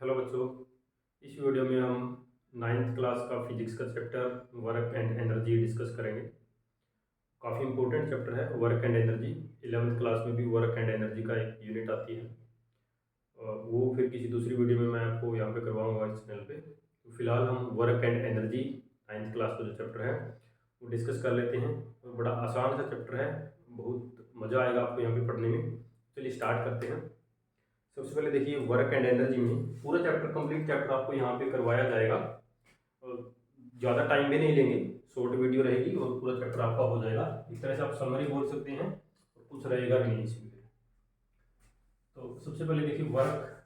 Hello बच्चों। इस video में हम नाइन्थ क्लास का फिजिक्स का chapter work and energy discuss करेंगे। काफ़ी इंपॉर्टेंट चैप्टर है work and energy. 11th class में भी वर्क एंड एनर्जी का एक यूनिट आती है और वो फिर किसी दूसरी वीडियो में मैं आपको यहाँ पे करवाऊँगा इस चैनल पे। तो फिलहाल हम work and energy ninth class का जो चैप्टर है वो डिस्कस कर लेते हैं। और बड़ा आसान सा चैप्टर है, बहुत मज़ा आएगा आपको यहाँ पे पढ़ने में। चलिए स्टार्ट करते हैं। सबसे पहले देखिए वर्क एंड एनर्जी में पूरा चैप्टर, कंप्लीट चैप्टर आपको यहाँ पे करवाया जाएगा और ज़्यादा टाइम भी नहीं लेंगे, शॉर्ट वीडियो रहेगी और पूरा चैप्टर आपका हो जाएगा। एक तरह से आप समरी बोल सकते हैं और कुछ रहेगा भी नहीं इसमें। तो सबसे पहले देखिए वर्क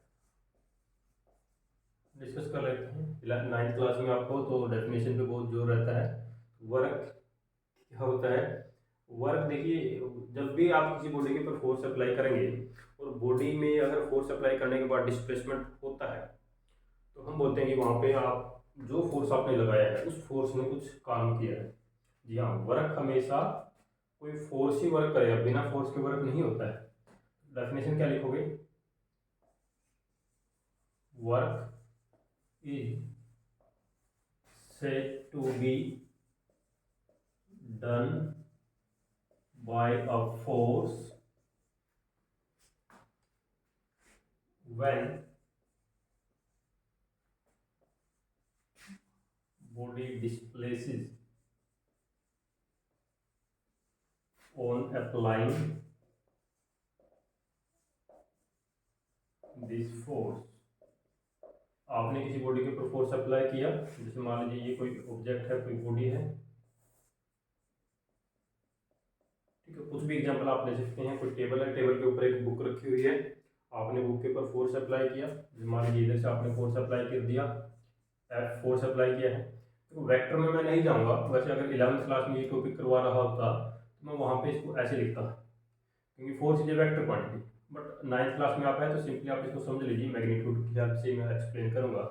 डिस्कस कर लेते हैं। नाइन्थ क्लास में आपको तो डेफिनेशन पे बहुत जोर रहता है। वर्क क्या होता है? वर्क देखिए, जब भी आप किसी बॉडी के ऊपर फोर्स अप्लाई करेंगे और बॉडी में अगर फोर्स अप्लाई करने के बाद डिस्प्लेसमेंट होता है तो हम बोलते हैं कि वहाँ पे आप जो फोर्स आपने लगाया है उस फोर्स ने कुछ काम किया है। जी हाँ, वर्क हमेशा कोई फोर्स ही वर्क करेगा, बिना फोर्स के वर्क नहीं होता है। डेफिनेशन क्या लिखोगे? Work is said to be done by a force when body displaces on applying this force। आपने किसी बॉडी के ऊपर फोर्स अप्लाई किया, जैसे मान लीजिए ये कोई ऑब्जेक्ट है, कोई बॉडी है, ठीक है। कुछ भी एग्जांपल आप ले सकते हैं। कोई टेबल है, टेबल के ऊपर एक बुक रखी हुई है, आपने बुक के ऊपर फोर्स अप्लाई किया, मान लीजिए इधर से आपने फोर्स अप्लाई कर दिया, एफ फोर्स अप्लाई किया है। तो वेक्टर में मैं नहीं जाऊंगा, वैसे अगर 11th क्लास में ये टॉपिक करवा रहा होता तो मैं वहाँ पे इसको ऐसे लिखता, क्योंकि force is a vector quantity. But 9th class में आप है तो सिंपली आप इसको समझ लीजिए, मैग्नीट्यूड की हेल्प से मैं एक्सप्लेन करूंगा।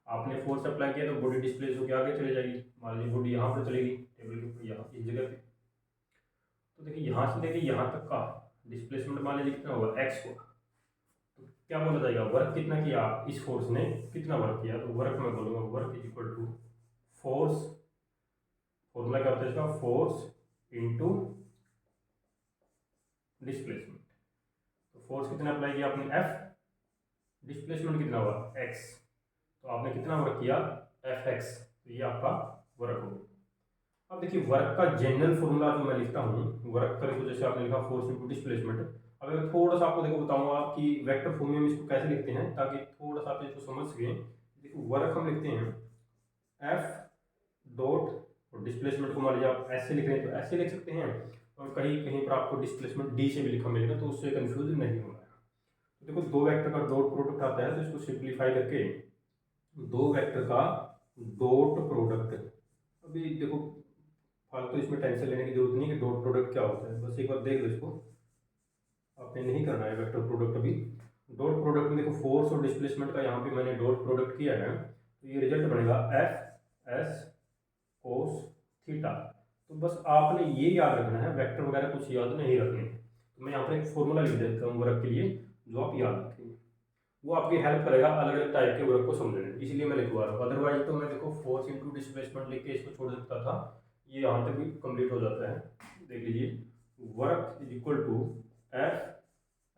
आपने फोर्स अप्लाई किया तो बॉडी डिस्प्लेस होकर आगे चले जाएगी। मान लीजिए बॉडी यहाँ पर चलेगी, टेबल के ऊपर यहाँ इस जगह पे। तो देखिए यहाँ से लेके यहाँ तक का डिस्प्लेसमेंट मान लीजिए कितना होगा, एक्स होगा। तो क्या बोला जाएगा, वर्क कितना किया, इस फोर्स ने कितना वर्क किया। तो वर्क मैं बोलूँगा work is equal to force, formula क्या होता है इसका, फोर्स इनटू डिस्प्लेसमेंट। तो फोर्स कितना अप्लाई किया आपने, एफ, डिस्प्लेसमेंट कितना हुआ, एक्स। तो आपने कितना वर्क किया, एफ एक्स। तो ये आपका वर्क हो गया। अब देखिए वर्क का जनरल फॉर्मूला जो मैं लिखता हूँ, वर्क करे तो जैसे आपने लिखा फोर्स इनटू डिस्प्लेसमेंट। अब मैं थोड़ा सा आपको देखो बताऊंगा कि वेक्टर फॉर्म में इसको कैसे लिखते हैं, ताकि थोड़ा सा आप इसको समझ सकें। देखो वर्क हम लिखते हैं एफ डॉट, और डिस्प्लेसमेंट को मान लीजिए आप ऐसे लिख रहे हैं तो ऐसे लिख सकते हैं, और कहीं कहीं पर आपको डिस्प्लेसमेंट डी से भी लिखा मिलेगा, तो उससे कंफ्यूज नहीं होना है। तो देखो दो वेक्टर का डॉट प्रोडक्ट आता है, तो इसको सिंप्लीफाई करके दो वेक्टर का डॉट प्रोडक्ट। अभी देखो फालतू इसमें टेंशन लेने की जरूरत नहीं कि डॉट प्रोडक्ट क्या होता है, बस एक बार देख लो इसको, आपने नहीं करना है वेक्टर प्रोडक्ट अभी। डॉट प्रोडक्ट में देखो फोर्स और डिस्प्लेसमेंट का यहाँ पे मैंने डॉट प्रोडक्ट किया है, तो ये रिजल्ट बनेगा एफ एस कोस थीटा। तो बस आपने ये याद रखना है, वेक्टर वगैरह कुछ याद नहीं रखने। तो मैं यहाँ पर एक फॉर्मूला लिख देता हूँ वर्क के लिए, जो आप याद रखेंगे, वो आपकी हेल्प करेगा अलग अलग टाइप के वर्क को समझने में, इसलिए मैं लिखवा रहा हूँ। अदरवाइज तो मैं देखो फोर्स इनटू डिस्प्लेसमेंट लिख के इसको छोड़ सकता था, ये यहाँ तक भी कंप्लीट हो जाता है। देख लीजिए work is equal to F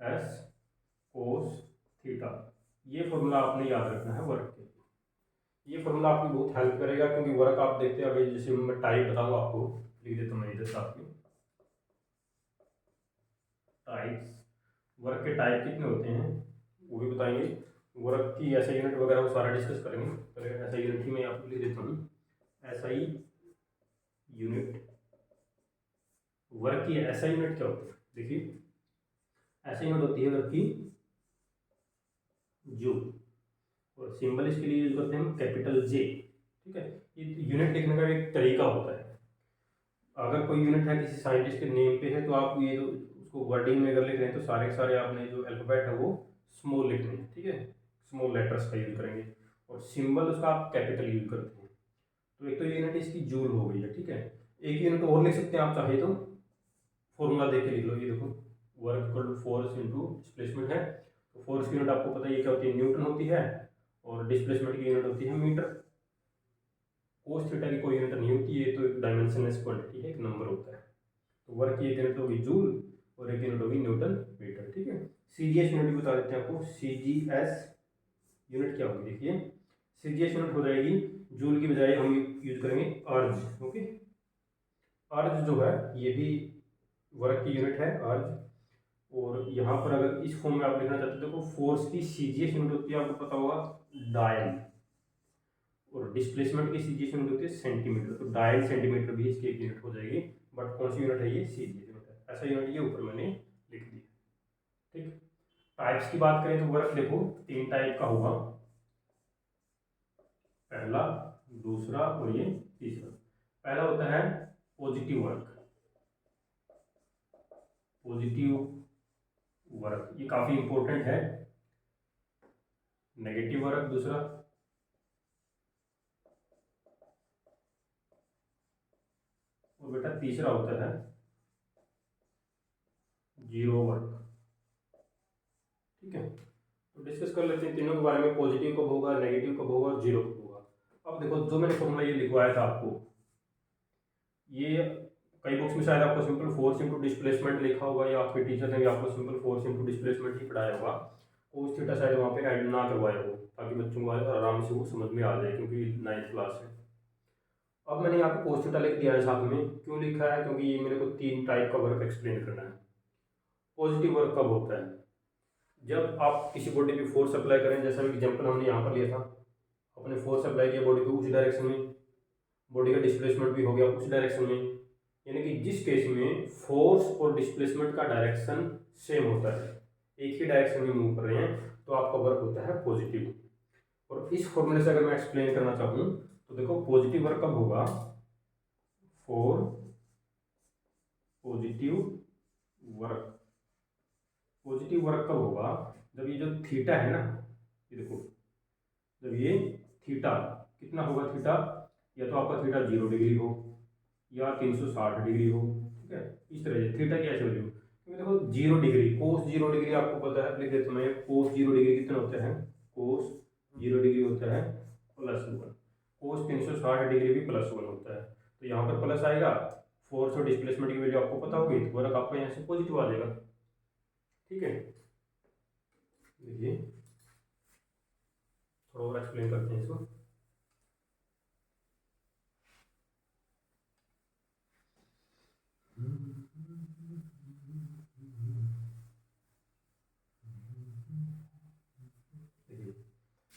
S cos theta. ये फॉर्मूला आपने याद रखना है वर्क के। ये फॉर्मूला आपकी बहुत हेल्प करेगा, क्योंकि वर्क आप देखते हैं, अगर जैसे मैं टाइप बताऊंगा आपको, लिख देता हूँ मैं इधर साथ में, टाइप्स, वर्क के टाइप कितने होते हैं वो भी बताएंगे। वर्क की एसआई यूनिट वगैरह वो सारा डिस्कस करेंगे। पहले एसआई यूनिट ही मैं आपको लिख देता हूँ, एसआई यूनिट। वर्क की एसआई यूनिट क्या होती है, देखिए एसआई यूनिट होती है वर्क की जूल, और सिंबल इसके लिए यूज करते हैं हम कैपिटल जे, ठीक है। ये यूनिट लिखने का एक तरीका होता है। अगर कोई यूनिट है किसी साइंटिस्ट के नेम पे है, तो आप ये जो उसको वर्डिंग में अगर लिख रहे हैं तो सारे के सारे आपने जो अल्फाबेट है वो स्मॉल लिखने हैं, ठीक है, स्मॉल लेटर्स का यूज करेंगे, और सिंबल उसका आप कैपिटल यूज करते हैं। तो एक तो यूनिट इसकी जूल हो गई है, ठीक है। एक यूनिट और लिख सकते हैं आप चाहे तो, फॉर्मूला देख के लिख लो, ये देखो work equal to force into displacement है, तो फोर्स की यूनिट आपको पता है ये क्या होती है, न्यूटन होती है, और डिस्प्लेसमेंट की यूनिट होती है मीटर। कोस थीटा की कोई यूनिट नहीं होती है, तो एक डायमेंशनलेस क्वांटिटी है, एक नंबर होता है। तो वर्क की एक यूनिट होगी जूल और एक यूनिट होगी न्यूटन मीटर, ठीक है। सीजीएस यूनिट भी बता देते हैं आपको, सीजीएस यूनिट क्या होगी, देखिए सीजीएस यूनिट हो जाएगी, जूल की बजाय हम यूज करेंगे अर्ज, ओके। अर्ज जो है ये भी वर्क की यूनिट है, अर्ज। और यहाँ पर अगर इस फॉर्म में आप लिखना चाहते हो, देखो फोर्स की सीजीएस यूनिट होती है, आपको पता होगा डायल, और डिस्प्लेसमेंट की सीजीएस यूनिट होती है सेंटीमीटर, तो डायल सेंटीमीटर भी इसकी एक यूनिट हो जाएगी। बट कौन सी यूनिट है, ये सीजीएस यूनिट है, ऐसा यूनिट ये ऊपर मैंने लिख दिया, ठीक। टाइप्स की बात करें तो वर्क देखो 3 टाइप का होगा, पहला, दूसरा और ये तीसरा। पहला होता है पॉजिटिव वर्क, पॉजिटिव वर्क ये काफी इंपॉर्टेंट है। नेगेटिव वर्क दूसरा, और बेटा तीसरा होता है जीरो वर्क, ठीक है। तो डिस्कस कर लेते हैं तीनों के बारे में, पॉजिटिव कब होगा, नेगेटिव कब होगा, और जीरो कब होगा। अब देखो जो मैंने फॉर्मूला ये लिखवाया था आपको, ये कई बुक्स में शायद आपको सिंपल फोर्स इंटू डिस्प्लेसमेंट लिखा होगा, या आपके टीचर ने भी आपको सिंपल फोर्स इंटू डिस्प्लेसमेंट ही पढ़ाया होगा। कोस थीटा शायद वहाँ पे ऐड ना करवाया हो, ताकि बच्चों को आराम से वो समझ में आ जाए, क्योंकि 9th क्लास है। अब मैंने यहाँ पे कोस थीटा लिख दिया है साथ में, क्यों लिखा है, क्योंकि ये मेरे को 3 टाइप का वर्क एक्सप्लेन करना है। पॉजिटिव वर्क कब होता है, जब आप किसी बॉडी पे फोर्स अप्लाई करें, जैसा एग्जांपल हमने यहाँ पर लिया था, अपने फोर्स अप्लाई किया बॉडी पे उस डायरेक्शन में, बॉडी का डिस्प्लेसमेंट भी हो गया उस डायरेक्शन में, यानी कि जिस केस में फोर्स और डिस्प्लेसमेंट का डायरेक्शन सेम होता है, एक ही डायरेक्शन में मूव कर रहे हैं, तो आपका वर्क होता है पॉजिटिव। और इस फॉर्मूले से अगर मैं एक्सप्लेन करना चाहूँ तो देखो पॉजिटिव वर्क कब होगा, for positive work, positive work कब होगा, जब ये जो थीटा है ना, ये देखो जब ये थीटा कितना होगा, थीटा या तो आपका थीटा 0 डिग्री हो या 360 डिग्री हो, ठीक है। इस तरह से थीटा की ऐसे वैल्यू, क्योंकि देखो 0 डिग्री, कोस 0 डिग्री आपको पता है, लिख देता हूँ मैं, कोस 0 डिग्री कितना होता है, कोस 0 डिग्री होता है +1, कोस 360 डिग्री भी +1 होता है। तो यहाँ पर प्लस आएगा, फोर्स और डिस्प्लेसमेंट की वैल्यू आपको पता होगी, तो वर्क आपका यहाँ से पॉजिटिव आ जाएगा, ठीक है। देखिए थोड़ा और एक्सप्लेन करते हैं इसको।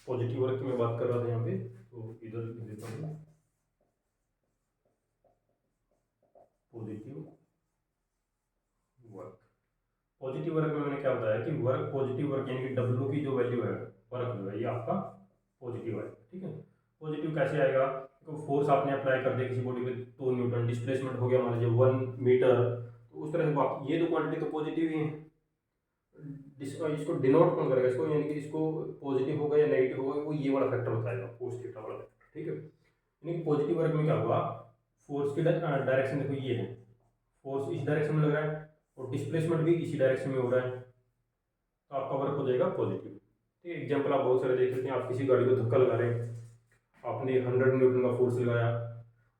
पॉजिटिव वर्क की मैं बात कर रहा था यहाँ पे, तो इधर लिख देता हूँ पॉजिटिव वर्क। पॉजिटिव वर्क में मैंने क्या बताया कि वर्क पॉजिटिव वर्क यानी कि W की जो वैल्यू है, वर्क जो है ये आपका पॉजिटिव है, ठीक है। पॉजिटिव कैसे आएगा, तो फोर्स आपने अप्लाई कर दिया किसी बॉडी पे 2 न्यूटन, डिस्प्लेसमेंट हो गया मान लीजिए 1 मीटर, तो उस तरह से ये 2 क्वांटिटी तो पॉजिटिव ही है। इसको डिनोट कौन करेगा, इसको यानी कि इसको पॉजिटिव होगा या नेगेटिव होगा, वो ये वाला फैक्टर बताएगा, कोस थीटा वाला फैक्टर, ठीक है। यानी कि पॉजिटिव वर्क में क्या होगा, फोर्स की डायरेक्शन देखो ये है, फोर्स इस डायरेक्शन में लग रहा है और डिस्प्लेसमेंट भी इसी डायरेक्शन में हो रहा है, तो आपका वर्क हो जाएगा पॉजिटिव, ठीक है। एग्जाम्पल आप बहुत सारे देख सकते हैं, आप किसी गाड़ी को धक्का लगा रहे हैं, आपने 100 न्यूटन का फोर्स लगाया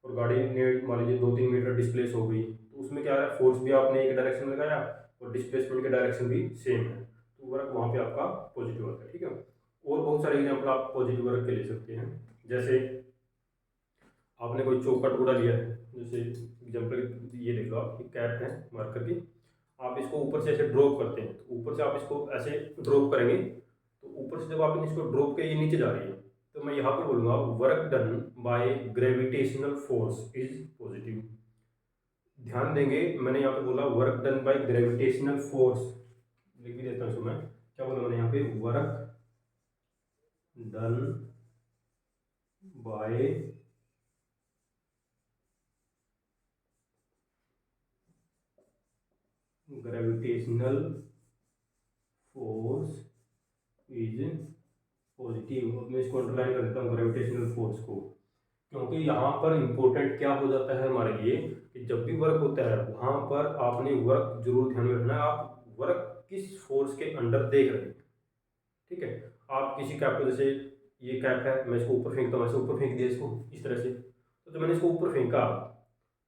और गाड़ी ने मान लीजिए 2-3 मीटर डिस्प्लेस हो गई, तो उसमें क्या है, फोर्स भी आपने एक डायरेक्शन में लगाया और डिस्प्लेसमेंट का डायरेक्शन भी सेम है, तो वर्क वहाँ पे आपका पॉजिटिव वर्क है, ठीक है। और बहुत सारे एग्जाम्पल आप पॉजिटिव वर्क के ले सकते हैं, जैसे आपने कोई चौक का टुकड़ा लिया है, जैसे एग्जाम्पल ये देख लो, आपकी कैप है मार्कर की, आप इसको ऊपर से ऐसे ड्रॉप करते हैं, तो ऊपर से आप इसको ऐसे ड्रॉप करेंगे, तो ऊपर से जब आप इसको ड्रॉप के ये नीचे जा रही है, तो मैं यहाँ पर बोलूँगा work done by gravitational force is positive. ध्यान देंगे, मैंने यहाँ पे बोला work done by gravitational force, लिख भी देता हूँ इसको मैं, क्या बोला मैंने यहाँ पे, work done by gravitational force is positive. अब मैं इसको अंडरलाइन कर देता हूँ ग्रेविटेशनल फोर्स को, क्योंकि यहाँ पर इंपॉर्टेंट क्या हो जाता है हमारे लिए कि जब भी वर्क होता है वहाँ पर आपने वर्क जरूर ध्यान में रखना है, आप वर्क किस फोर्स के अंडर देख रहे हैं, ठीक है। आप किसी कैप को, जैसे ये कैप है, मैं इसको ऊपर फेंकता हूँ, ऐसे ऊपर फेंक दिया इसको इस तरह से, तो जब मैंने इसको ऊपर फेंका,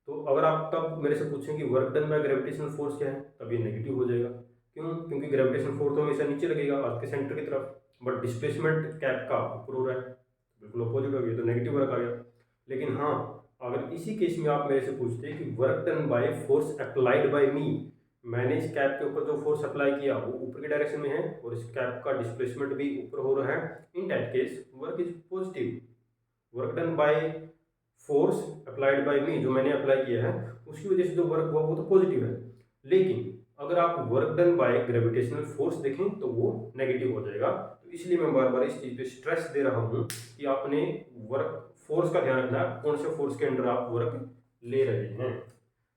तो अगर आप तब मेरे से पूछें कि work done by gravitational force क्या है, तब ये नेगेटिव हो जाएगा। क्यों? क्योंकि ग्रेविटेशनल फोर्स तो हमेशा नीचे लगेगा अर्थ के सेंटर की तरफ, बट डिस्प्लेसमेंट कैप का ऊपर हो रहा है, बिल्कुल अपोजिट हो गया, तो नेगेटिव वर्क आ गया। लेकिन हाँ, अगर इसी केस में आप मेरे से पूछते कि work done by force applied by me, मैंने इस कैप के ऊपर जो फोर्स अप्लाई किया वो ऊपर की डायरेक्शन में है और इस कैप का डिस्प्लेसमेंट भी ऊपर हो रहा है, in that case work is positive. Work done by force applied by me, जो मैंने अप्लाई किया है उसकी वजह से जो वर्क हुआ वो तो पॉजिटिव है। लेकिन अगर आप work done by gravitational force देखें तो वो नेगेटिव हो जाएगा। तो इसलिए मैं बार बार इस चीज़ पे स्ट्रेस दे रहा हूँ कि आपने वर्क फोर्स का ध्यान रखना, कौन से फोर्स के अंडर आप वर्क ले रहे हैं।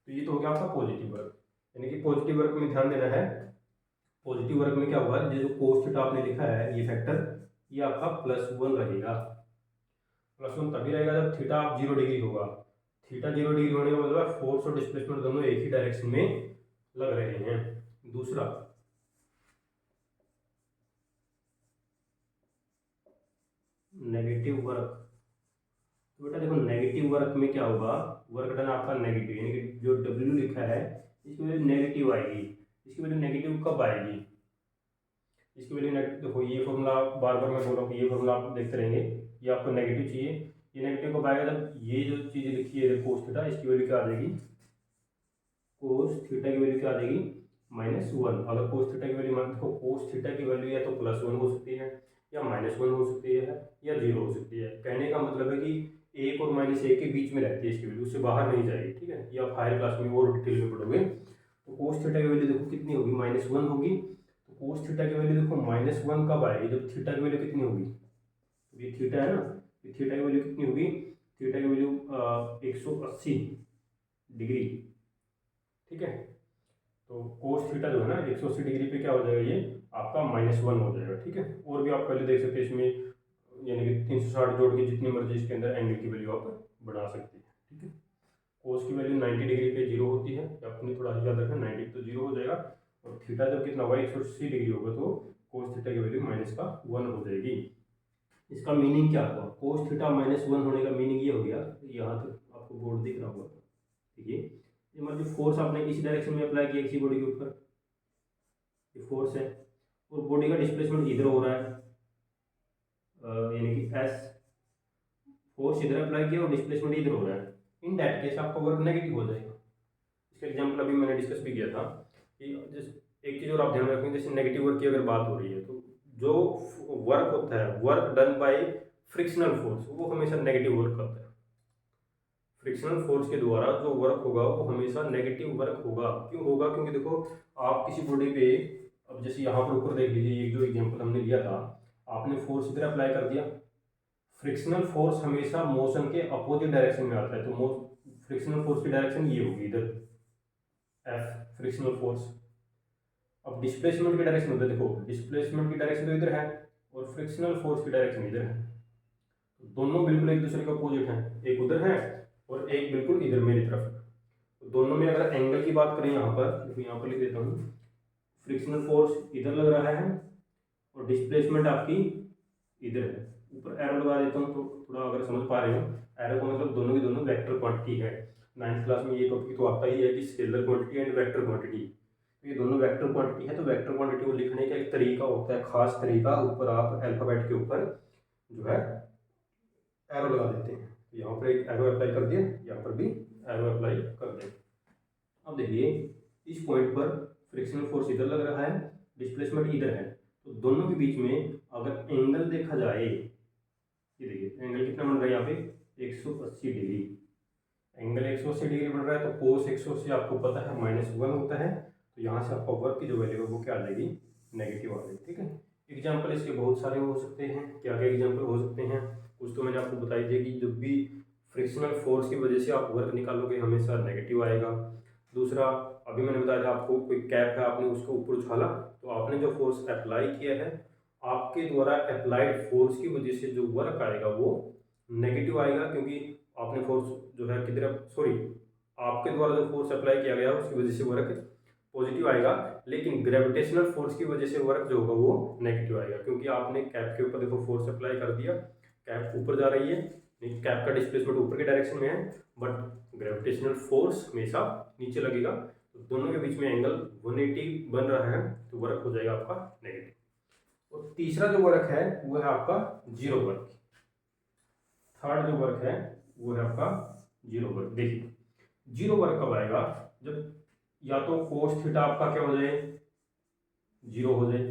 तो ये तो हो गया आपका पॉजिटिव वर्क, यानी कि पॉजिटिव वर्क में ध्यान देना है। पॉजिटिव वर्क में क्या हुआ, ये जो कोस थीटा आपने लिखा है ये फैक्टर, ये आपका +1 रहेगा। +1 तभी रहेगा जब थीटा 0 डिग्री होगा। थीटा 0 डिग्री होने का मतलब फोर्स और डिस्प्लेसमेंट दोनों एक ही डायरेक्शन में लग रहे हैं। दूसरा, नेगेटिव वर्क, तो बेटा देखो नेगेटिव वर्क में क्या होगा, वर्क डन आपका नेगेटिव, यानी कि जो W लिखा है इसकी वैल्यू नेगेटिव आएगी। इसकी वैल्यू नेगेटिव कब आएगी, इसकी वैल्यू नेगेटिव, देखो ये फॉर्मूला बार बार मैं बोल रहा हूँ कि ये फॉर्मूला आप देखते रहेंगे, ये आपको नेगेटिव चाहिए। ये नेगेटिव कब आएगा, जब ये जो चीज़ लिखी है कोस थीटा, इसकी वैल्यू क्या आ जाएगी, कोस थीटा की वैल्यू क्या आ जाएगी, -1। अगर कोस थीटा की वैल्यू, देखो कोस थीटा की वैल्यू या तो +1 हो सकती है या -1 हो सकती है या 0 हो सकती है। कहने का मतलब है कि 1 और -1 के बीच में रहती है इसकी वैल्यू, उससे बाहर नहीं जाएगी, ठीक है। ये आप हायर क्लास में और डिटेल में पढ़ोगे। तो कोस थीटा की वैल्यू देखो कितनी होगी, -1 होगी। तो कोस थीटा की वैल्यू देखो -1 कब आएगी, जब थीटा की वैल्यू कितनी होगी, तो ये थीटा है ना, ये थीटा की वैल्यू कितनी होगी, थीटा की वैल्यू 180 डिग्री, ठीक है। तो कोस थीटा जो है ना 180 डिग्री पे क्या हो जाएगा, ये आपका -1 हो जाएगा, ठीक है। और भी आप पहले देख सकते हैं इसमें, यानी कि 360 जोड़ के जितनी मर्जी इसके अंदर एंगल की वैल्यू आप बढ़ा सकते हैं, ठीक है। कोस की वैल्यू 90 डिग्री पे 0 होती है, अपनी थोड़ा सा याद रखें, 90 तो 0 हो जाएगा। और थीटा जब कितना होगा 180 डिग्री होगा, तो कोस थीटा की वैल्यू -1 हो जाएगी। इसका मीनिंग क्या हुआ, कोस थीटा -1 होने का मीनिंग ये हो गया, यहाँ तक आपको बोर्ड दिख रहा होगा, देखिए ये मतलब फोर्स आपने इसी डायरेक्शन में अप्लाई किया किसी बॉडी के ऊपर, ये फोर्स है, और बॉडी का डिस्प्लेसमेंट इधर हो रहा है, यानी कि एस, फोर्स इधर अप्लाई किया और डिस्प्लेसमेंट इधर हो रहा है, इन दैट केस आपका वर्क नेगेटिव हो जाएगा। इसका एग्जांपल अभी मैंने डिस्कस भी किया था कि जिस एक चीज़ और आप ध्यान रखेंगे, जैसे नेगेटिव वर्क की अगर बात हो रही है, तो जो वर्क होता है, work done bye frictional force, वो हमेशा नेगेटिव वर्क होता है। फ्रिक्शनल फोर्स के द्वारा जो वर्क होगा वो हमेशा नेगेटिव वर्क होगा। क्यों होगा, क्योंकि देखो आप किसी बॉडी पे, अब जैसे यहाँ पर ऊपर देख लीजिए, एक जो एग्जांपल हमने लिया था, आपने फोर्स इधर अप्लाई कर दिया, फ्रिक्शनल फोर्स हमेशा मोशन के अपोजिट डायरेक्शन में आता है, तो फ्रिक्शनल फोर्स की डायरेक्शन ये होगी इधर, एफ फ्रिक्शनल फोर्स। अब डिस्प्लेसमेंट की डायरेक्शन होता है, देखो डिस्प्लेसमेंट की डायरेक्शन तो इधर है और फ्रिक्शनल फोर्स की डायरेक्शन इधर है, तो दोनों बिल्कुल एक दूसरे के अपोजिट हैं, एक उधर है और एक बिल्कुल इधर मेरी तरफ। तो दोनों में अगर एंगल की बात करें यहाँ पर, देखो यहाँ पर लिख देता हूँ, फ्रिक्शनल फोर्स इधर लग रहा है और डिस्प्लेसमेंट आपकी इधर है। ऊपर एरो लगा देता हूँ तो थोड़ा अगर समझ पा रहे हो, एरो का मतलब दोनों की दोनों वेक्टर क्वांटिटी है। 9th क्लास में ये टॉपिक तो आता ही है कि scalar quantity and vector quantity, तो ये दोनों वेक्टर क्वांटिटी है। तो वेक्टर क्वांटिटी को लिखने का एक तरीका होता है, खास तरीका, ऊपर आप अल्फाबेट के ऊपर जो है एरो लगा देते हैं। तो यहाँ पर एक एरो अप्लाई कर दिया, यहाँ पर भी एरो अप्लाई कर दें। अब देखिए इस पॉइंट पर फ्रिक्शनल फोर्स इधर लग रहा है, डिस्प्लेसमेंट इधर है, तो दोनों के बीच में अगर एंगल देखा जाए, ये देखिए एंगल कितना बन रहा है यहाँ पे 180 डिग्री, एंगल 180 डिग्री बन रहा है, तो कोस 180 आपको पता है -1 होता है, तो यहाँ से आपका वर्क की जो वैल्यू है वो क्या आ जाएगी, नेगेटिव आ जाएगी, ठीक है। एग्जाम्पल इसके बहुत सारे हो सकते हैं, क्या क्या एग्जाम्पल हो सकते हैं, कुछ तो मैंने आपको बताई दिया कि जब भी फ्रिक्शनल फोर्स की वजह से आप वर्क निकालोगे हमेशा नेगेटिव आएगा। दूसरा, अभी मैंने बताया था आपको, कोई कैप है आपने उसको ऊपर उछाला, तो आपने जो फोर्स अप्लाई किया है, आपके द्वारा अप्लाइड फोर्स की वजह से जो वर्क आएगा वो नेगेटिव आएगा, क्योंकि आपने फोर्स जो है किधर, सॉरी, आपके द्वारा जो फोर्स अप्लाई किया गया उसकी वजह से वर्क पॉजिटिव आएगा। लेकिन ग्रेविटेशनल फोर्स की वजह से वर्क जो होगा वो नेगेटिव आएगा, क्योंकि आपने कैप के ऊपर देखो फोर्स अप्लाई कर दिया, कैप ऊपर जा रही है, कैप का डिस्प्लेसमेंट ऊपर के डायरेक्शन में है, बट ग्रेविटेशनल फोर्स हमेशा नीचे लगेगा, तो दोनों के बीच में एंगल 180 बन रहा है, तो वर्क हो जाएगा आपका नेगेटिव। और तीसरा जो वर्क है वो है आपका जीरो वर्क। थर्ड जो वर्क है वो है आपका जीरो वर्क। देखिए जीरो वर्क कब आएगा, जब या तो कोस थीटा आपका क्या हो जाए, जीरो हो जाए।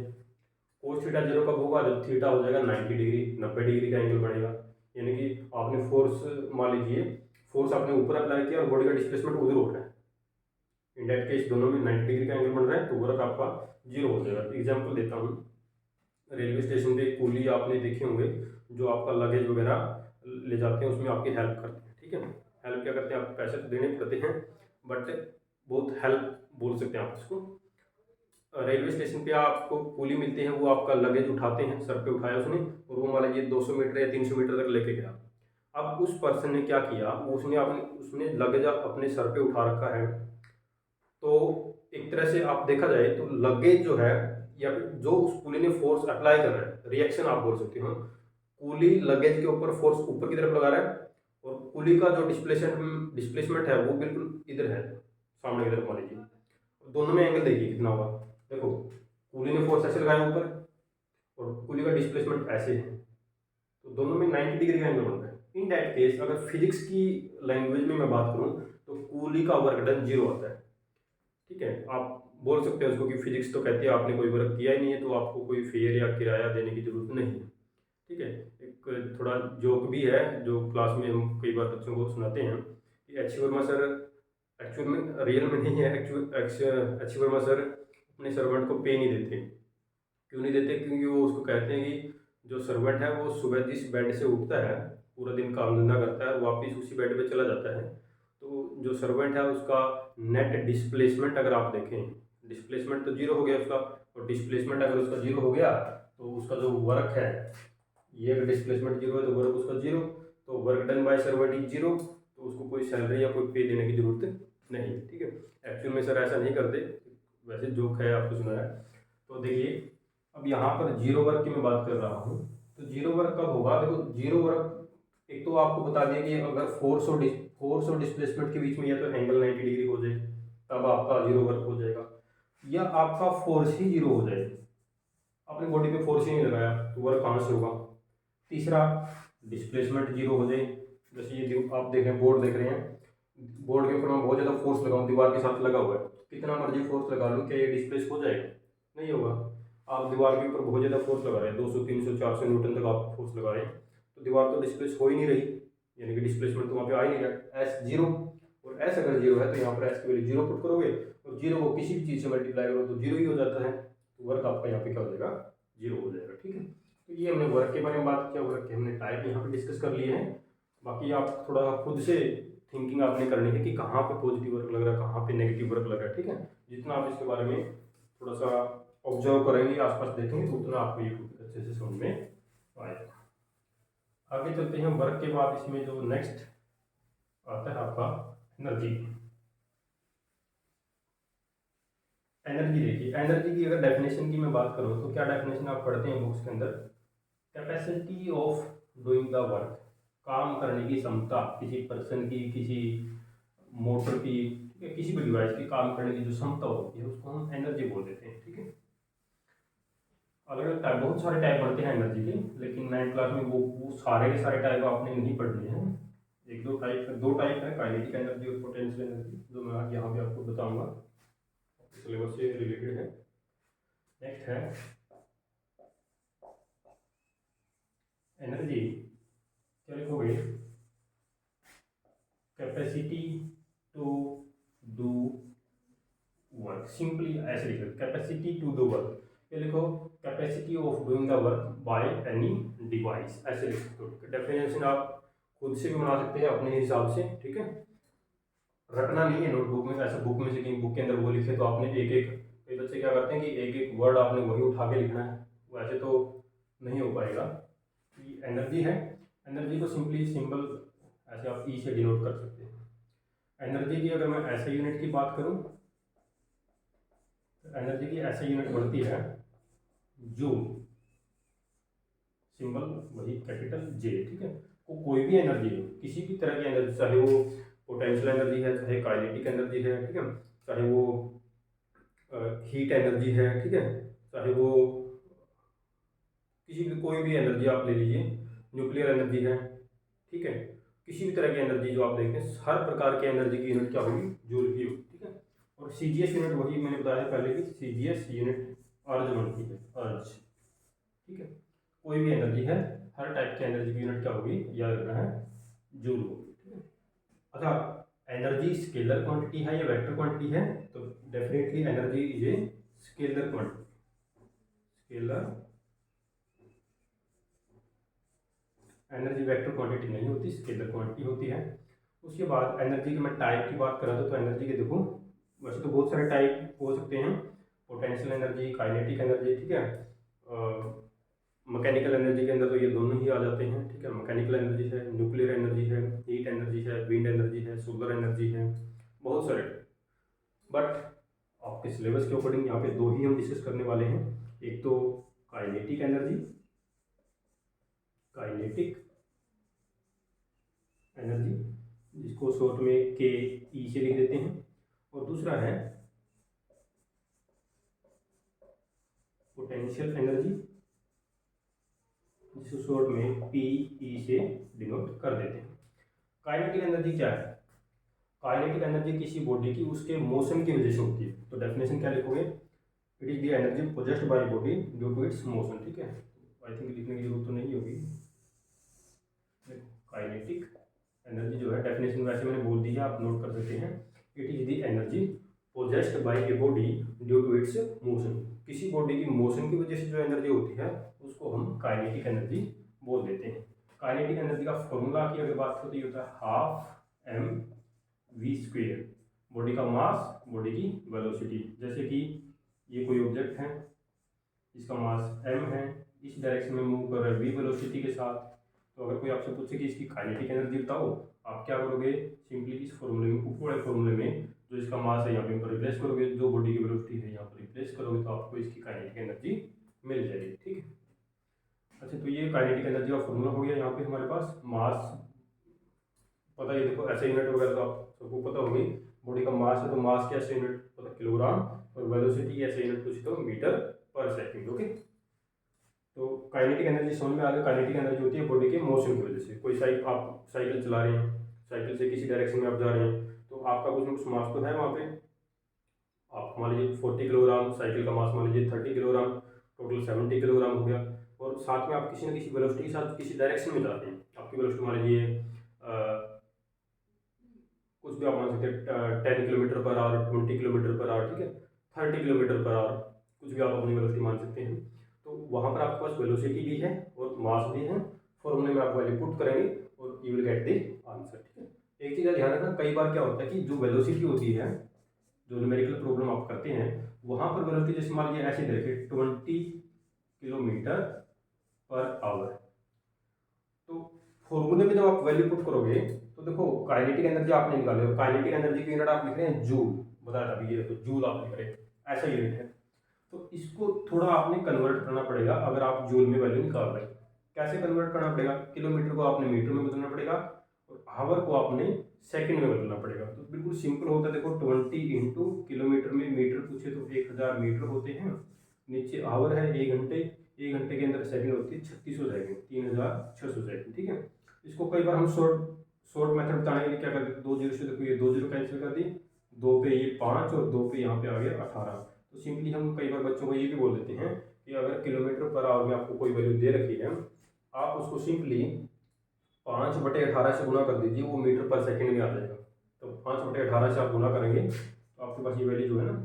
कोस थीटा जीरो कब होगा, जब थीटा हो जाएगा 90 डिग्री, 90 डिग्री का एंगल बनेगा, यानी कि आपने फोर्स मान लीजिए फोर्स आपने ऊपर अप्लाई किया और बॉडी का डिस्प्लेसमेंट उधर हो रहा है, इन दैट केस दोनों में 90 डिग्री का एंगल बन रहा है, तो वर्क आपका जीरो हो जाएगा। एग्जाम्पल देता हूँ, रेलवे स्टेशन पे कुली आपने देखे होंगे जो आपका लगेज वगैरह ले जाते हैं, उसमें आपकी हेल्प करते हैं, ठीक है। हेल्प क्या करते हैं, आपको पैसे तो देने पड़ते हैं, बट बहुत हेल्प बोल सकते हैं आप उसको। रेलवे स्टेशन पे आपको कुली मिलते हैं, वो आपका लगेज उठाते हैं, सर पे उठाया उसने और वो मान लीजिए 200 मीटर या 300 मीटर तक लेके गया। अब उस पर्सन ने क्या किया, उसने लगेज अपने सर पे उठा रखा है, तो एक तरह से आप देखा जाए तो लगेज जो है या फिर जो उस कुली ने फोर्स अप्लाई कर रहा है, रिएक्शन आप बोल सकते हो, कुली लगेज के ऊपर फोर्स ऊपर की तरफ लगा रहा है और कुली का जो डिस्प्लेसमेंट है वो बिल्कुल इधर है, सामने की तरफ मान लीजिए, दोनों में एंगल देखिए कितना होगा। देखो कुली ने फोर्स ऐसे लगाया ऊपर और कुली का डिस्प्लेसमेंट ऐसे है, तो दोनों में 90 डिग्री का एंगल बन रहा है। इन दैट केस अगर फिजिक्स की लैंग्वेज में मैं बात करूं तो कुली का वर्क डन जीरो आता है, ठीक है। आप बोल सकते हैं उसको कि फिजिक्स तो कहती है आपने कोई वर्क किया ही नहीं है, तो आपको कोई फेयर या किराया देने की जरूरत नहीं है, ठीक है। एक थोड़ा जोक भी है जो क्लास में हम कई बार बच्चों को सुनाते हैं कि एच वर्मा सर एक्चुअल में रियल में नहीं है, एच वर्मा सर अपने सर्वेंट को पे नहीं देते। क्यों नहीं देते, क्योंकि वो उसको कहते हैं कि जो सर्वेंट है वो सुबह जिस बेड से उठता है, पूरा दिन काम धंधा करता है और वापिस उसी बेड पे चला जाता है, तो जो सर्वेंट है उसका नेट डिस्प्लेसमेंट अगर आप देखें, डिस्प्लेसमेंट तो जीरो हो गया उसका, और डिस्प्लेसमेंट अगर उसका जीरो हो गया तो उसका जो वर्क है, ये अगर डिस्प्लेसमेंट जीरो है तो वर्क उसका जीरो, तो work done bye servant is zero, तो उसको कोई सैलरी या कोई पे देने की जरूरत नहीं, ठीक है। एक्चुअल में सर ऐसा नहीं करते, वैसे जोक है आपको सुना है। तो देखिए अब यहाँ पर जीरो वर्क की मैं बात कर रहा हूँ, तो जीरो वर्क कब होगा, देखो जीरो वर्क एक तो आपको बता दिया कि अगर फोर्स और डिस्प्लेसमेंट के बीच में या तो एंगल 90 डिग्री हो जाए तब आपका जीरो वर्क हो जाएगा, या आपका फोर्स ही जीरो हो जाए, अपनी बॉडी पे फोर्स ही नहीं लगाया तो वर्क कहाँ से होगा। तीसरा डिस्प्लेसमेंट जीरो हो जाए, जैसे ये आप देख रहे हैं बोर्ड देख रहे हैं, बोर्ड के ऊपर मैं बहुत ज़्यादा फोर्स लगाऊँ, दीवार के साथ लगा हुआ है, कितना मर्जी फोर्स लगा लूँ, क्या ये डिस्प्लेस हो जाएगा, नहीं होगा। आप दीवार के ऊपर बहुत ज़्यादा फोर्स लगा रहे हैं, 200 300 400 न्यूटन तक आप फोर्स लगा रहे हैं, तो दीवार तो डिस्प्लेस हो ही नहीं रही, यानी कि डिस्प्लेसमेंट तो वहाँ पे आ ही नहीं रहा, एस जीरो, और एस अगर जीरो है तो यहाँ पर एस की वैल्यू जीरो पुट करोगे और जीरो को किसी भी चीज़ से मल्टीप्लाई करो तो जीरो ही हो जाता है, तो वर्क आपका यहाँ पे क्या हो जाएगा, जीरो हो जाएगा, ठीक है। तो ये हमने वर्क के बारे में बात किया, वर्क के हमने टाइप यहाँ पे डिस्कस कर लिए हैं। बाकी आप थोड़ा खुद से थिंकिंग आपने करनी है कि कहाँ पे पॉजिटिव वर्क लग रहा है, कहाँ पे नेगेटिव वर्क लग रहा है, ठीक है। जितना आप इसके बारे में थोड़ा सा ऑब्जर्व करेंगे, आसपास देखेंगे, तो उतना आपको ये टॉपिक अच्छे से समझ में आएगा। आगे चलते हैं, वर्क के बाद इसमें जो नेक्स्ट आता है आपका एनर्जी। एनर्जी देखिए, एनर्जी की अगर डेफिनेशन की मैं बात करूँ तो क्या डेफिनेशन आप पढ़ते हैं बुक्स के अंदर, capacity of doing the work, काम करने की क्षमता किसी पर्सन की, किसी मोटर की, ठीक है, किसी भी डिवाइस की काम करने की जो क्षमता होती है उसको हम एनर्जी बोल देते हैं, ठीक है। अलग अलग टाइप, बहुत सारे टाइप पढ़ते हैं एनर्जी के, लेकिन 9th क्लास में वो सारे के सारे टाइप आपने नहीं पढ़ने हैं, एक दो टाइप है, काइनेटिक एनर्जी और पोटेंशियल एनर्जी, जो मैं यहाँ पे आपको बताऊंगा, सिलेबस से रिलेटेड है। नेक्स्ट है एनर्जी, क्या लिखोगे, capacity to do work, simply ऐसे लिखो, कैपेसिटी टू डू वर्क, ये लिखो capacity of doing the work by any device, ऐसे लिख सकते हो। डेफिनेशन आप खुद से भी बना सकते हैं अपने हिसाब से, ठीक है, रटना नहीं है नोटबुक में, ऐसे बुक में से कहीं बुक के अंदर वो लिखे तो आपने एक एक, कई बच्चे क्या करते हैं कि एक एक वर्ड आपने वही उठा के लिखना है, वैसे तो नहीं हो पाएगा। एनर्जी है, एनर्जी को सिंपली सिंबल ऐसे आप ई से डिनोट कर सकते हैं। एनर्जी की अगर मैं ऐसे यूनिट की बात करूं एनर्जी की ऐसे यूनिट बढ़ती है जूल, सिंबल वही कैपिटल जे, ठीक है। कोई भी एनर्जी हो, किसी भी तरह की एनर्जी, चाहे वो पोटेंशियल एनर्जी है, चाहे काइनेटिक एनर्जी है, ठीक है, चाहे वो हीट एनर्जी है, ठीक है, चाहे वो किसी भी कोई भी एनर्जी आप ले लीजिए, न्यूक्लियर एनर्जी है, ठीक है, किसी भी तरह की एनर्जी जो आप देखते हैं, हर प्रकार की एनर्जी की यूनिट क्या होगी, जूल ही होगी, ठीक है। और सीजीएस यूनिट वही मैंने बताया पहले कि सीजीएस यूनिट अर्ज बनती है, अर्ज, ठीक है। कोई भी एनर्जी है, हर टाइप की एनर्जी की यूनिट क्या होगी, याद रखना है, जूल होगी, ठीक है। अच्छा, एनर्जी स्केलर क्वांटिटी है या वेक्टर क्वांटिटी है, तो definitely energy is a scalar quantity, scalar energy vector quantity नहीं होती, स्केलर क्वांटिटी होती है। उसके बाद एनर्जी की मैं टाइप की बात कर रहा था, तो एनर्जी के देखो वैसे तो बहुत सारे टाइप हो सकते हैं, पोटेंशियल एनर्जी, काइनेटिक एनर्जी, ठीक है, मैकेनिकल एनर्जी के अंदर तो ये दोनों ही आ जाते हैं, ठीक है। मैकेनिकल एनर्जी है, न्यूक्लियर एनर्जी है, हीट एनर्जी है, विंड एनर्जी है, सोलर एनर्जी है, बहुत सारे। बट आपके सिलेबस के अकॉर्डिंग यहाँ पे दो ही हम डिस्कस करने वाले हैं, एक तो काइनेटिक एनर्जी, काइनेटिक एनर्जी जिसको शॉर्ट में के ई से लिख देते हैं, और दूसरा है पोटेंशियल एनर्जी जिसको शॉर्ट में पी ई से डिनोट कर देते हैं। काइनेटिक एनर्जी क्या है, काइनेटिक एनर्जी किसी बॉडी की उसके मोशन की वजह से होती है, तो डेफिनेशन क्या लिखोगे, it is the energy possessed by body due to its motion, ठीक है। आई थिंक लिखने की जरूरत तो नहीं होगी। काइनेटिक एनर्जी जो है डेफिनेशन वैसे मैंने बोल दी है, आप नोट कर सकते हैं, it is the energy possessed by a body due to its motion, किसी बॉडी की मोशन की वजह से जो एनर्जी होती है उसको हम काइनेटिक एनर्जी बोल देते हैं। काइनेटिक एनर्जी का फॉर्मूला की अगर बात होती है होता है half M V square, body का मास, बॉडी की वेलोसिटी। जैसे कि ये कोई ऑब्जेक्ट है, इसका मास m है, इस डायरेक्शन में मूव कर रहा है v वेलोसिटी के साथ, तो अगर कोई आपसे पूछे कि इसकी काइनेटिक एनर्जी बताओ, आप क्या करोगे, सिंपली इस फॉर्मूले में, ऊपर वाले फॉर्मूले में जो इसका मास है यहाँ पे रिप्लेस करोगे, जो बॉडी की वेलोसिटी है यहाँ पर रिप्लेस करोगे, तो आपको इसकी काइनेटिक एनर्जी मिल जाएगी, ठीक है। अच्छा, तो ये काइनेटिक एनर्जी का फॉर्मूला हो गया। यहाँ पे हमारे पास मास पता है, देखो ऐसे यूनिट वगैरह तो आप सबको पता होगी, बॉडी का मास है तो मास की ऐसे यूनिट पता किलोग्राम, और वेलोसिटी ऐसे यूनिट पूछे तो मीटर पर सेकंड, ओके। तो काइनेटिक एनर्जी समझ में आ गया, काइनेटिक एनर्जी होती है बॉडी के मोशन की वजह से। कोई आप साइकिल चला रहे हैं, साइकिल से किसी डायरेक्शन में आप जा रहे हैं, तो आपका कुछ ना कुछ मास तो है वहाँ पे, आप मान लीजिए 40 किलोग्राम, साइकिल का मास मान लीजिए 30 किलोग्राम, टोटल 70 किलोग्राम हो गया। और साथ में आप किसी न किसी वेलोसिटी के साथ किसी डायरेक्शन में जाते हैं, आपकी वेलोसिटी मान लीजिए कुछ भी आप मान सकते हैं 10 kilometre per hour, 20 kilometre per hour, ठीक है, 30 किलोमीटर पर आवर, कुछ भी आप अपनी वेलोसिटी मान सकते हैं। तो वहाँ पर आपके पास वेलोसिटी भी है और मास भी है, फॉर्मूले में आप वैल्यू पुट करेंगे और you will get the answer, ठीक है। एक चीज़ का ध्यान रखना, कई बार क्या होता है कि जो वेलोसिटी होती है, जो न्यूमेरिकल प्रॉब्लम आप करते हैं, वहाँ पर वेलोसिटी जैसे मान लीजिए ऐसे देखे 20 किलोमीटर पर आवर, तो फॉर्मूले में जब आप वैल्यू पुट करोगे तो देखो काइनेटिक एनर्जी आपने निकाले, काइनेटिक एनर्जी की यूनिट आप लिख रहे हैं जूल, बताया था अभी, ये देखो जूल आप लिख रहे हैं, ऐसा यूनिट है। तो इसको थोड़ा आपने कन्वर्ट करना पड़ेगा अगर आप जूल में वैल्यू निकाल रहे हैं। कैसे कन्वर्ट करना पड़ेगा, किलोमीटर को आपने मीटर में बदलना पड़ेगा और आवर को आपने सेकंड में बदलना पड़ेगा। तो बिल्कुल सिंपल होता है, देखो 20 इंटू किलोमीटर में मीटर पूछे तो 1000 मीटर होते हैं, नीचे आवर है 1 घंटे, 1 घंटे के अंदर सेकंड होती है 3600 सेकंड, 3600 सेकंड, ठीक है। इसको कई बार हम शॉर्ट मेथड बताने के लिए क्या करते हैं, 2 जीरो से, देखो ये 2 जीरो कैंसिल कर दिए, 2 पे ये 5 और 2 पे यहाँ पे आ गया 18। तो सिंपली हम कई बार बच्चों को ये भी बोल देते हैं कि अगर किलोमीटर पर आवर में आपको कोई वैल्यू दे रखी है, आप उसको सिंपली 5/18 से गुना कर दीजिए, वो मीटर पर सेकंड में आ जाएगा। तो 5/18 से आप गुना करेंगे तो आपके पास ये वैल्यू जो है ना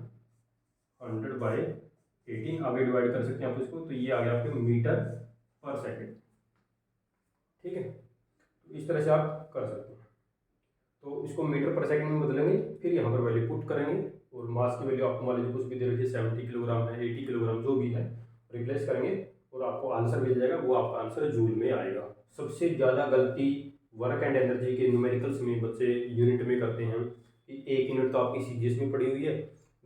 100/18, आगे डिवाइड कर सकते हैं आप इसको, तो ये आ गया आपके मीटर पर सेकंड, ठीक है। तो इस तरह से आप कर सकते हैं। तो इसको मीटर पर सेकंड में बदलेंगे, फिर यहाँ पर वैल्यू पुट करेंगे और मास की वैल्यू आपको मान लीजिए कुछ भी दे रखी है, 70 किलोग्राम है, 80 किलोग्राम, जो भी है रिप्लेस करेंगे और आपको आंसर मिल जाएगा, वो आपका आंसर जूल में आएगा। सबसे ज़्यादा गलती वर्क एंड एनर्जी के न्यूमेरिकल्स में बच्चे यूनिट में करते हैं कि एक यूनिट तो आपकी सीजीएस में पड़ी हुई है,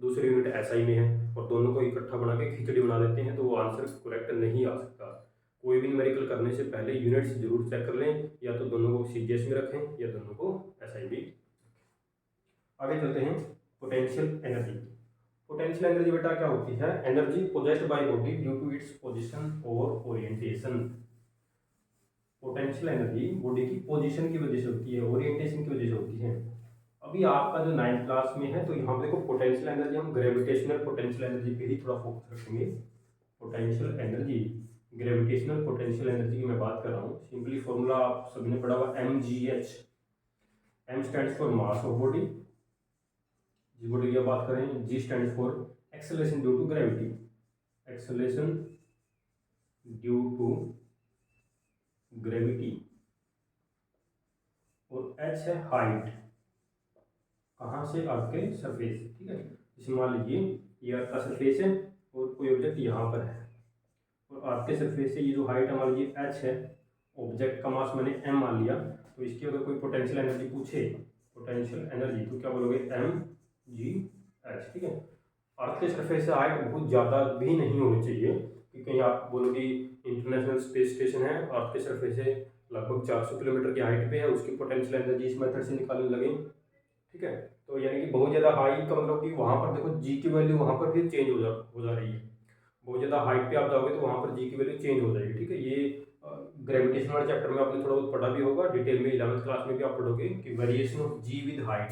दूसरी यूनिट एसआई में है और दोनों को इकट्ठा बना के खिचड़ी बना देते हैं तो वो आंसर करेक्ट नहीं आ सकता। कोई भी न्यूमेरिकल करने से पहले यूनिट्स जरूर चेक कर लें, या तो दोनों को सीजीएस में रखें या दोनों को एसआई में। आगे चलते हैं पोटेंशियल एनर्जी। पोटेंशियल एनर्जी बेटा क्या होती है? Energy possessed by body due to its position और ओरिएंटेशन। पोटेंशियल एनर्जी बॉडी की पोजीशन की वजह से होती है, ओरिएंटेशन की वजह से होती है। अभी आपका जो 9th क्लास में है तो यहाँ पे देखो पोटेंशियल एनर्जी हम ग्रेविटेशनल पोटेंशियल एनर्जी पे ही थोड़ा फोकस रखेंगे। Potential energy, gravitational potential energy की मैं बात कर रहा हूँ। सिंपली फॉर्मूला आप सभी ने पढ़ा हुआ mgh। m stands for mass of body, जिस बॉडी की बात करें। g stands for acceleration due to gravity, acceleration due to gravity. और h है हाइट, कहाँ से? आपके सरफेस, ठीक है। जैसे मान लीजिए ये आपका सरफेस है और कोई ऑब्जेक्ट यहाँ पर है और आपके सरफेस से ये जो हाइट मान लीजिए h है, ऑब्जेक्ट का मास मैंने m मान लिया, तो इसकी अगर कोई पोटेंशियल एनर्जी पूछे, पोटेंशियल एनर्जी, तो क्या बोलोगे? mgh, ठीक है। अर्थ के सरफेस से हाइट बहुत ज़्यादा भी नहीं होनी चाहिए कि कहीं आप बोलोगे इंटरनेशनल स्पेस स्टेशन है, अर्थ के सरफेस से लगभग 400 किलोमीटर की हाइट पे है, उसकी पोटेंशियल एनर्जी इस मेथड से निकालने लगे, ठीक है। तो यानी कि बहुत ज़्यादा हाई का मतलब कि वहाँ पर देखो जी की वैल्यू वहाँ पर फिर चेंज हो जा रही है। बहुत ज़्यादा हाइट पे आप जाओगे तो वहाँ पर जी की वैल्यू चेंज हो जाएगी, ठीक है। ये ग्रेविटेशन वाले चैप्टर में आपने थोड़ा बहुत पढ़ा भी होगा, डिटेल में 11th क्लास में भी आप पढ़ोगे कि variation of G with height,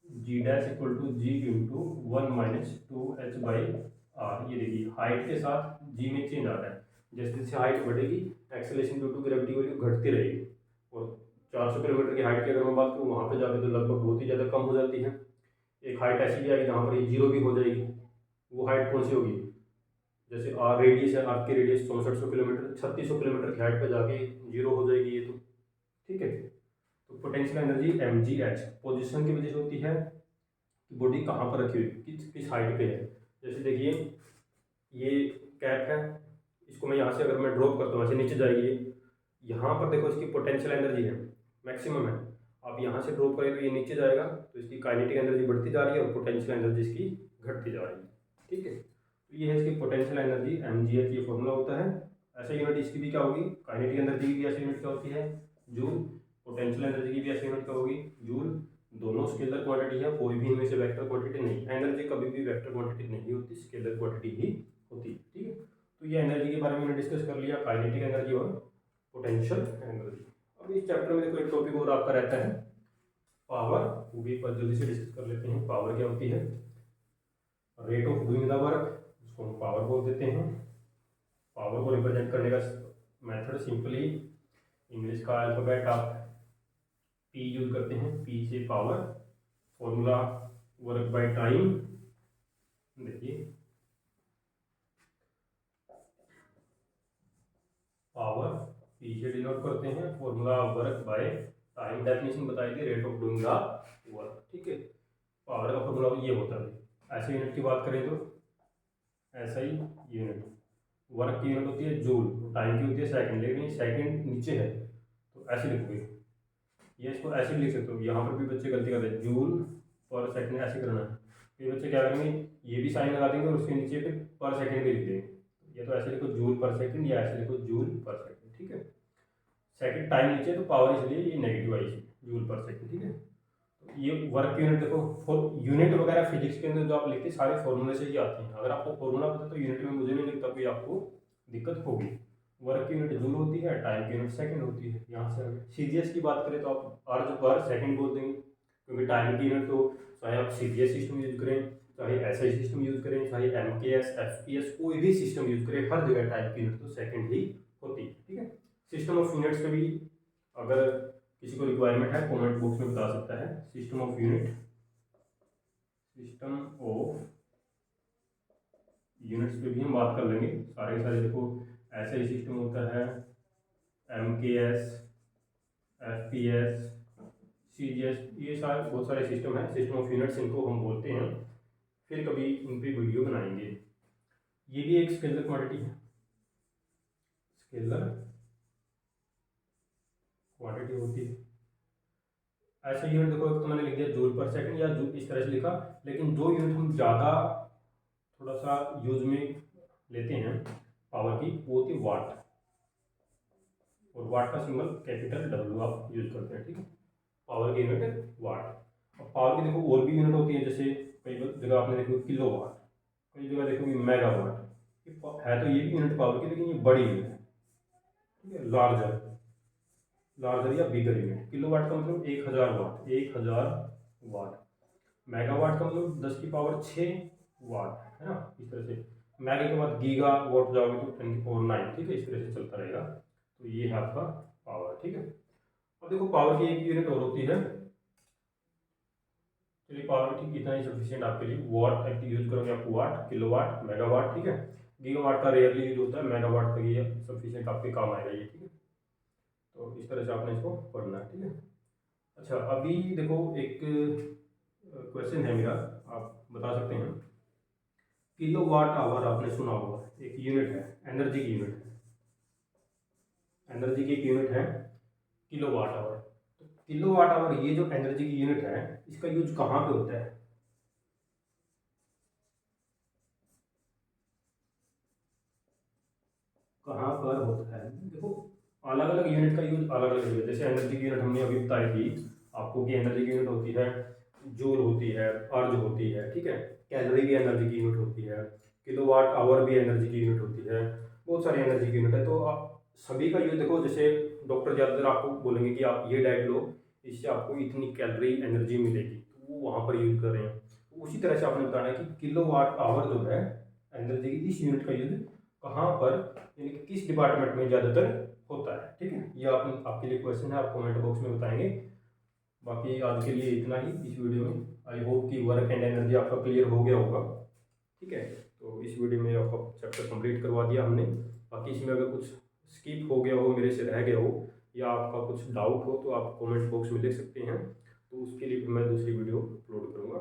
G dash equal to G into 1 minus 2h by R. ये देखिए हाइट के साथ जी में चेंज आ रहा है, जैसे जैसे हाइट बढ़ेगी acceleration due to gravity value घटती रहेगी। और 400 किलोमीटर की हाइट की अगर मैं बात करूँ वहाँ पे जाके तो लगभग बहुत ही ज़्यादा कम हो जाती है। एक हाइट ऐसी भी आएगी जहाँ पर ये जीरो भी हो जाएगी। वो हाइट कौन सी होगी? जैसे आर रेडियस है, आपकी रेडियस 6400 किलोमीटर, 3600 किलोमीटर की हाइट पर जाके जीरो हो जाएगी ये तो, ठीक है। तो पोटेंशियल एनर्जी mgh पोजीशन की वजह से होती है कि बॉडी कहाँ पर रखी हुई, किस हाइट पे है। जैसे देखिए ये कैप है, इसको मैं यहाँ से अगर मैं ड्रॉप करता हूँ ऐसे नीचे जाएगी, यहाँ पर देखो इसकी पोटेंशियल एनर्जी है मैक्सिमम है। आप यहाँ से ड्रॉप करें तो ये नीचे जाएगा, तो इसकी काइनेटिक एनर्जी बढ़ती जा रही है और पोटेंशियल एनर्जी इसकी घटती जा रही है, ठीक है। तो ये है इसकी पोटेंशियल एनर्जी mgh, ये फॉर्मूला होता है। ऐसा यूनिट इसकी भी क्या होगी? काइनेटिक एनर्जी की भी ऐसी यूनिट क्या होती है? जूल। पोटेंशियल एनर्जी की भी ऐसी यूनिट क्या होगी? जूल। दोनों स्केलर क्वांटिटी है, कोई भी इनमें से वेक्टर क्वांटिटी नहीं। एनर्जी कभी भी वेक्टर क्वांटिटी नहीं होती, स्केलर क्वांटिटी ही होती है, ठीक है। तो ये एनर्जी के बारे में हमने डिस्कस कर लिया, काइनेटिक एनर्जी और पोटेंशियल एनर्जी। अब इस चैप्टर में देखो एक टॉपिक और आपका रहता है पावर, वो भी पर जल्दी से डिस्कस कर लेते हैं। पावर क्या होती है? Rate of doing the work, उसको हम पावर बोल देते हैं। पावर को रिप्रेजेंट करने का मेथड सिंपली इंग्लिश का अल्फाबेट आप P यूज करते हैं, P से power, formula work by time. देखिए पावर P से डिनोट करते हैं, formula work by time, definition बताई थी rate of doing the work, ठीक है। पावर का फॉर्मूला ये होता है। ऐसे यूनिट की बात करें तो SI यूनिट, वर्क की यूनिट होती है जूल, टाइम की होती है सेकंड, लेकिन ये सेकंड नीचे है तो ऐसे लिखोगे, ये इसको ऐसे भी लिख सकते हो। यहाँ पर भी बच्चे गलती करते हैं, जूल पर सेकंड ऐसे करना है। ये बच्चे क्या करेंगे, ये भी साइन लगा देंगे और उसके नीचे फिर पर सेकंड भी लिख देंगे। ये तो ऐसे लिखो जूल पर सेकंड या ऐसे लिखो जूल पर सेकंड, ठीक है। सेकंड टाइम नीचे तो पावर इसलिए ये नेगेटिव आई जूल पर सेकंड, ठीक है। तो ये वर्क यूनिट देखो, यूनिट वगैरह फिजिक्स के अंदर जो आप लिखते हैं सारे फॉर्मूले से ही आते हैं। अगर आपको फॉर्मूला पता तो यूनिट में मुझे नहीं लगता कोई आपको दिक्कत होगी। वर्क की यूनिट जूल होती है, टाइम की यूनिट सेकंड होती है। यहाँ से आगे सीजीएस की बात करें तो आप अर्ज पर सेकंड बोल देंगे, क्योंकि टाइम की यूनिट तो चाहे आप सीजीएस सिस्टम यूज करें, चाहे एसआई सिस्टम यूज करें, चाहे एमकेएस एफपीएस कोई भी सिस्टम यूज करें, हर जगह टाइम की यूनिट तो सेकंड ही होती है, ठीक है। सिस्टम ऑफ यूनिट्स में भी अगर किसी को रिक्वायरमेंट है कमेंट बॉक्स में बता सकता है। System of unit, system of units पे भी हम बात कर लेंगे सारे सारे। देखो ऐसा ही सिस्टम होता है, एमकेएस एफपीएस सीजीएस, ये सारे बहुत सारे सिस्टम है। सिस्टम ऑफ यूनिट्स इनको हम बोलते हैं, फिर कभी इन पे वीडियो बनाएंगे। ये भी एक स्केलर क्वांटिटी है, स्केलर क्वांटिटी होती है। ऐसा यूनिट देखो, एक तो मैंने लिख दिया जूल पर सेकंड या जो इस तरह से लिखा, लेकिन जो यूनिट हम ज़्यादा थोड़ा सा यूज में लेते हैं पावर की, वो होती है वाट, और वाट का सिंबल कैपिटल डब्ल्यू आप यूज करते हैं, ठीक है। पावर की यूनिट वाट। अब पावर की देखो और भी यूनिट होती है, जैसे कई जगह आपने देखो किलो वाट, कई जगह देखोगे मेगा वाट। है तो ये भी यूनिट पावर की, लेकिन ये बड़ी यूनिट है, ठीक है, लार्जर, लार्जर या बिगर यूनिट। किलो वाट का मतलब 1000 वाट, 1000 वाट। मेगावाट का मतलब 10 की पावर 6 वाट, है ना, इस तरह से। मेगा के बाद गीगा वाट जाओगे तो 10⁹, ठीक है, इस तरह से चलता रहेगा। तो ये है आपका पावर, ठीक है। अब देखो पावर की एक यूनिट और होती है, चलिए पावर ठीक इतना ही सफिशिएंट आपके लिए। वाट एक्टिव यूज करोगे आप, वाट, किलोवाट, मेगावाट, ठीक है। गीगावाट का रेयरली यूज होता है, मेगावाट तक ये सफिशिएंट आपके काम आएगा ये, ठीक है। तो इस तरह से आपने इसको पढ़ना है, ठीक है। अच्छा, अभी देखो एक क्वेश्चन है मेरा, आप बता सकते हैं। किलो वाट आवर आपने सुना होगा, एक यूनिट है, एनर्जी की यूनिट है, एनर्जी की एक यूनिट है किलो वाट आवर। तो किलो वाट आवर ये जो एनर्जी की यूनिट है, इसका यूज कहाँ पे होता है? कहाँ पर होता है? देखो अलग अलग यूनिट का यूज अलग अलग है। जैसे एनर्जी की यूनिट हमने अभी बताई थी आपको कि एनर्जी की यूनिट होती है जूल होती है, अर्ज होती है, ठीक है। कैलोरी भी एनर्जी की यूनिट होती है, किलोवाट आवर भी एनर्जी की यूनिट होती है, बहुत सारी एनर्जी की यूनिट है। तो आप सभी का यूज देखो, जैसे डॉक्टर ज़्यादातर आपको बोलेंगे कि आप ये डाइट लो, इससे आपको इतनी कैलोरी एनर्जी मिलेगी, तो वो वहाँ पर यूज कर रहे हैं। तो उसी तरह से आपने बताना है कि किलो वाट आवर जो है एनर्जी की, इस यूनिट का यूज कहाँ पर, यानी कि किस डिपार्टमेंट में ज़्यादातर होता है, ठीक है। ये आप आपके लिए क्वेश्चन है, आप कमेंट बॉक्स में बताएंगे। बाकी आज के लिए इतना ही इस वीडियो में। आई होप कि वर्क एंड एनर्जी आपका क्लियर हो गया होगा, ठीक है। तो इस वीडियो में आपका चैप्टर कंप्लीट करवा दिया हमने। बाकी इसमें अगर कुछ स्किप हो गया हो, मेरे से रह गया हो, या आपका कुछ डाउट हो, तो आप कमेंट बॉक्स में लिख सकते हैं। तो उसके लिए मैं दूसरी वीडियो अपलोड करूँगा।